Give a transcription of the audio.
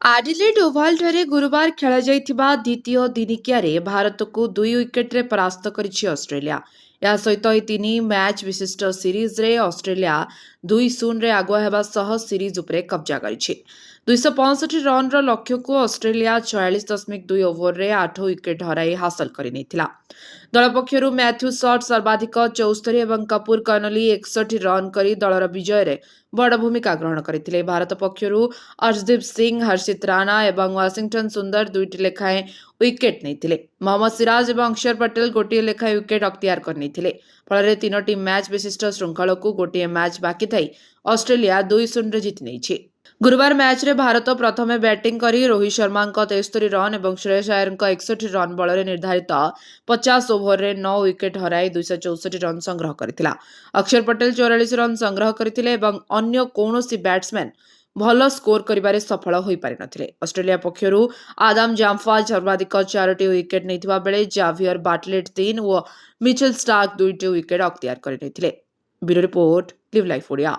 Adelaide ଓଭାଲଠାରେ ଗୁରୁବାର ଖେଳାଯାଇଥିବା ଦ୍ୱିତୀୟ ଦିନିକିଆରେ ଭାରତକୁ 2 ୱିକେଟ୍ରେ ପରାସ୍ତ କରିଛି ଅଷ୍ଟ୍ରେଲିଆ। ଏହା ସହିତ ଏହି 3 ମ୍ୟାଚ୍ ବିଶିଷ୍ଟ ସିରିଜ୍ରେ ଅଷ୍ଟ୍ରେଲିଆ 2-0ରେ ଆଗୁଆ ହେବା ସହ ସିରିଜ୍ ଉପରେ କବ୍ଜା କରିଛି। 265 ରନ୍ର ଲକ୍ଷ୍ୟକୁ ଅଷ୍ଟ୍ରେଲିଆ 46.2 ଓଭରରେ 8 ୱିକେଟ୍ ହରାଇ ହାସଲ କରିନେଇଥିଲା। ଦଳ ପକ୍ଷରୁ ମ୍ୟାଥ୍ୟୁ ସଟ୍ ସର୍ବାଧିକ 74 ଏବଂ କପୁର କନଲି 61 ରନ୍ କରି ଦଳର ବିଜୟରେ ବଡ଼ ଭୂମିକା ଗ୍ରହଣ କରିଥିଲେ। ଭାରତ ପକ୍ଷରୁ ଅର୍ଶଦୀପ ସିଂ, ହର୍ଷିତ ରାଣା ଏବଂ ୱାଶିଂଟନ୍ ସୁନ୍ଦର 2ଟି ଲେଖାଏଁ ୱିକେଟ୍ ନେଇଥିଲେ। ମହମ୍ମଦ ସିରାଜ ଏବଂ ଅକ୍ଷର ପଟେଲ ଗୋଟିଏ ଲେଖାଏଁ ୱିକେଟ୍ ଅକ୍ତିଆର କରିନେଇଥିଲେ। ଫଳରେ 3ଟି ମ୍ୟାଚ୍ ବିଶିଷ୍ଟ ଶୃଙ୍ଖଳକୁ ଗୋଟିଏ ମ୍ୟାଚ୍ ବାକି ଥାଇ ଅଷ୍ଟ୍ରେଲିଆ 2-0ରେ ଜିତି ନେଇଛି। ଗୁରୁବାର ମ୍ୟାଚ୍ରେ ଭାରତ ପ୍ରଥମେ ବ୍ୟାଟିଂ କରି ରୋହିତ ଶର୍ମାଙ୍କ 73 ରନ୍ ଏବଂ ଶ୍ରେୟସ ଆୟରଙ୍କ 61 ରନ୍ ବଳରେ ନିର୍ଦ୍ଧାରିତ 50 ଓଭରରେ 9 ୱିକେଟ୍ ହରାଇ 264 ରନ୍ ସଂଗ୍ରହ କରିଥିଲା। ଅକ୍ଷର ପଟେଲ 44 ରନ୍ ସଂଗ୍ରହ କରିଥିଲେ ଏବଂ ଅନ୍ୟ କୌଣସି ବ୍ୟାଟ୍ସମ୍ୟାନ୍ ଭଲ ସ୍କୋର କରିବାରେ ସଫଳ ହୋଇପାରିନଥିଲେ। ଅଷ୍ଟ୍ରେଲିଆ ପକ୍ଷରୁ ଆଦାମ ଜାମ୍ପା ସର୍ବାଧିକ 4ଟି ୱିକେଟ୍ ନେଇଥିବା ବେଳେ ଜାଭିୟର ବାଟଲେଟ୍ 3 ଓ ମିଚେଲ ଷ୍ଟାର୍କ 2ଟି ୱିକେଟ୍ ଅକ୍ତିଆର କରିନେଇଥିଲେ। Bureau report, live life Odia.